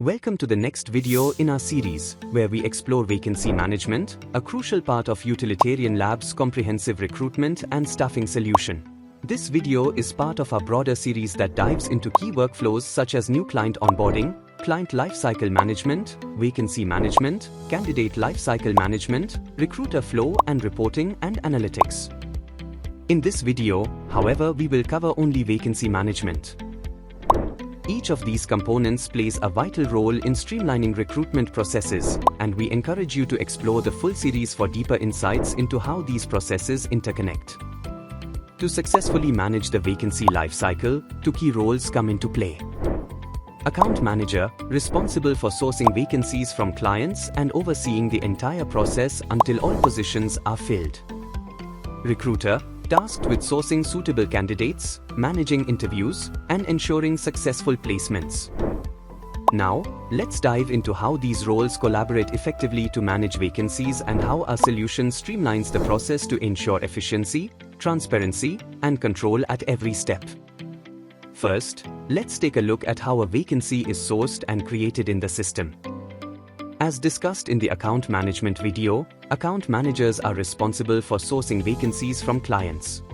Welcome to the next video in our series, where we explore vacancy management, a crucial part of Utilitarian Labs' comprehensive recruitment and staffing solution. This video is part of our broader series that dives into key workflows such as new client onboarding, client lifecycle management, vacancy management, candidate lifecycle management, recruiter flow and reporting and analytics. In this video, however, we will cover only vacancy management. Each of these components plays a vital role in streamlining recruitment processes, and we encourage you to explore the full series for deeper insights into how these processes interconnect. To successfully manage the vacancy lifecycle, two key roles come into play. Account manager, responsible for sourcing vacancies from clients and overseeing the entire process until all positions are filled. Recruiter, tasked with sourcing suitable candidates, managing interviews, and ensuring successful placements. Now, let's dive into how these roles collaborate effectively to manage vacancies and how our solution streamlines the process to ensure efficiency, transparency, and control at every step. First, let's take a look at how a vacancy is sourced and created in the system. As discussed in the account management video, account managers are responsible for sourcing vacancies from clients.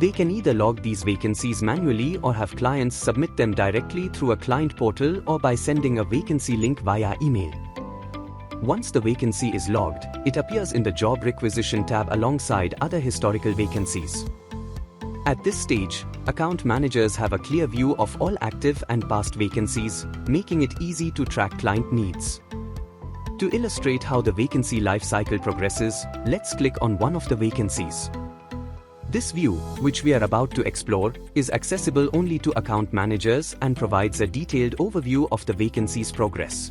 They can either log these vacancies manually or have clients submit them directly through a client portal or by sending a vacancy link via email. Once the vacancy is logged, it appears in the Job Requisition tab alongside other historical vacancies. At this stage, account managers have a clear view of all active and past vacancies, making it easy to track client needs. To illustrate how the vacancy lifecycle progresses, let's click on one of the vacancies. This view, which we are about to explore, is accessible only to account managers and provides a detailed overview of the vacancy's progress.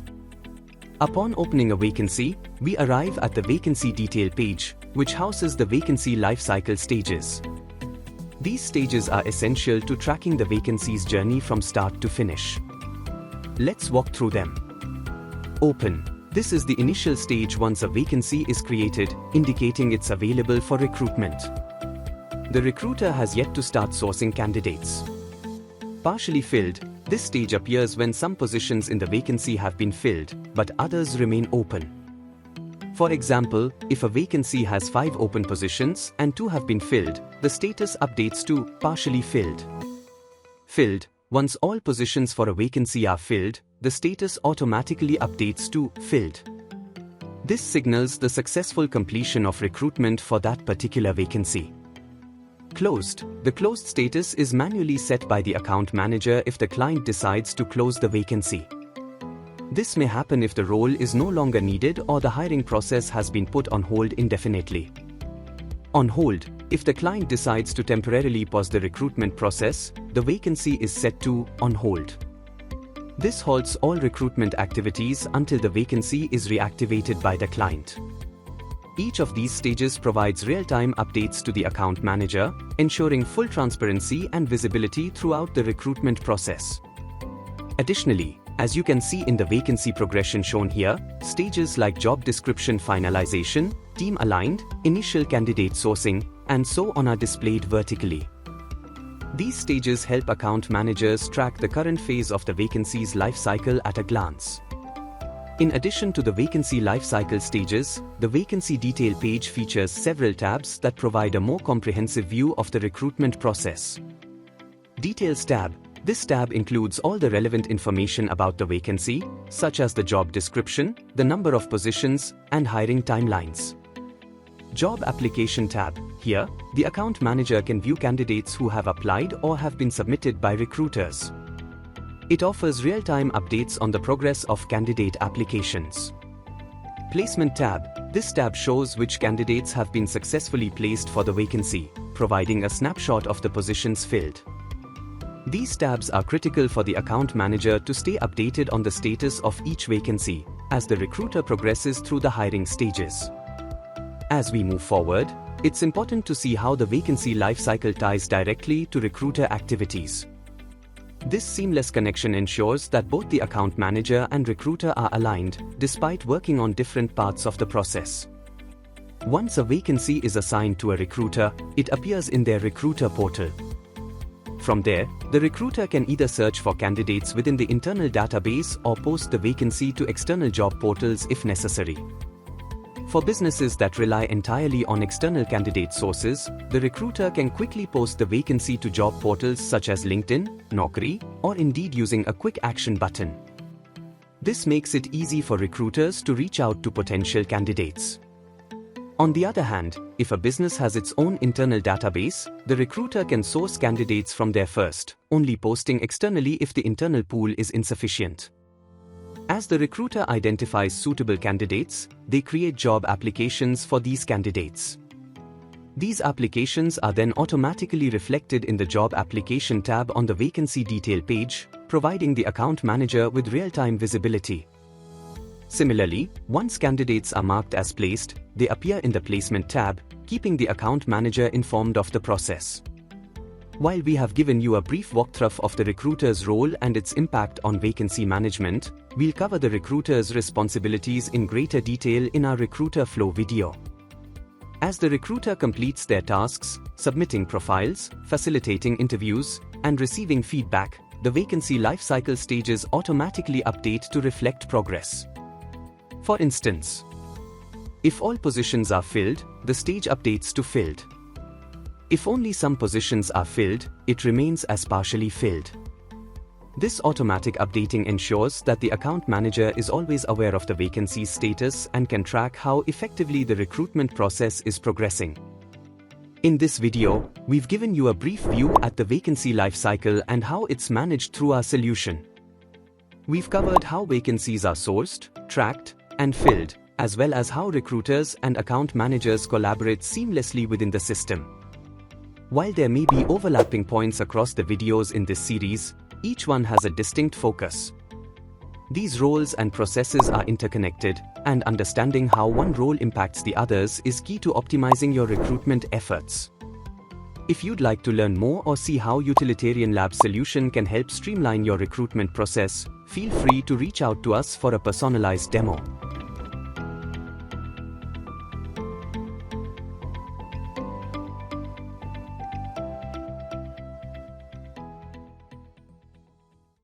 Upon opening a vacancy, we arrive at the vacancy detail page, which houses the vacancy lifecycle stages. These stages are essential to tracking the vacancy's journey from start to finish. Let's walk through them. Open. This is the initial stage once a vacancy is created, indicating it's available for recruitment. The recruiter has yet to start sourcing candidates. Partially filled. This stage appears when some positions in the vacancy have been filled, but others remain open. For example, if a vacancy has 5 open positions and 2 have been filled, the status updates to partially filled. Filled. Once all positions for a vacancy are filled, the status automatically updates to filled. This signals the successful completion of recruitment for that particular vacancy. Closed. The closed status is manually set by the account manager if the client decides to close the vacancy. This may happen if the role is no longer needed or the hiring process has been put on hold indefinitely. On hold. If the client decides to temporarily pause the recruitment process, the vacancy is set to on hold. This halts all recruitment activities until the vacancy is reactivated by the client. Each of these stages provides real-time updates to the account manager, ensuring full transparency and visibility throughout the recruitment process. Additionally, as you can see in the vacancy progression shown here, stages like job description finalization, team aligned, initial candidate sourcing, and so on are displayed vertically. These stages help account managers track the current phase of the vacancy's lifecycle at a glance. In addition to the vacancy lifecycle stages, the vacancy detail page features several tabs that provide a more comprehensive view of the recruitment process. Details tab. This tab includes all the relevant information about the vacancy, such as the job description, the number of positions, and hiring timelines. Job application tab. Here, the account manager can view candidates who have applied or have been submitted by recruiters. It offers real-time updates on the progress of candidate applications. Placement tab. This tab shows which candidates have been successfully placed for the vacancy, providing a snapshot of the positions filled. These tabs are critical for the account manager to stay updated on the status of each vacancy, as the recruiter progresses through the hiring stages. As we move forward, it's important to see how the vacancy lifecycle ties directly to recruiter activities. This seamless connection ensures that both the account manager and recruiter are aligned, despite working on different parts of the process. Once a vacancy is assigned to a recruiter, it appears in their recruiter portal. From there, the recruiter can either search for candidates within the internal database or post the vacancy to external job portals if necessary. For businesses that rely entirely on external candidate sources, the recruiter can quickly post the vacancy to job portals such as LinkedIn, Naukri, or Indeed using a quick action button. This makes it easy for recruiters to reach out to potential candidates. On the other hand, if a business has its own internal database, the recruiter can source candidates from there first, only posting externally if the internal pool is insufficient. As the recruiter identifies suitable candidates, they create job applications for these candidates. These applications are then automatically reflected in the Job Application tab on the Vacancy Detail page, providing the account manager with real-time visibility. Similarly, once candidates are marked as placed, they appear in the Placement tab, keeping the account manager informed of the process. While we have given you a brief walkthrough of the recruiter's role and its impact on vacancy management, we'll cover the recruiter's responsibilities in greater detail in our Recruiter Flow video. As the recruiter completes their tasks, submitting profiles, facilitating interviews, and receiving feedback, the vacancy lifecycle stages automatically update to reflect progress. For instance, if all positions are filled, the stage updates to filled. If only some positions are filled, it remains as partially filled. This automatic updating ensures that the account manager is always aware of the vacancy's status and can track how effectively the recruitment process is progressing. In this video, we've given you a brief view at the vacancy lifecycle and how it's managed through our solution. We've covered how vacancies are sourced, tracked, and filled, as well as how recruiters and account managers collaborate seamlessly within the system. While there may be overlapping points across the videos in this series, each one has a distinct focus. These roles and processes are interconnected, and understanding how one role impacts the others is key to optimizing your recruitment efforts. If you'd like to learn more or see how Utilitarian Labs solution can help streamline your recruitment process, feel free to reach out to us for a personalized demo.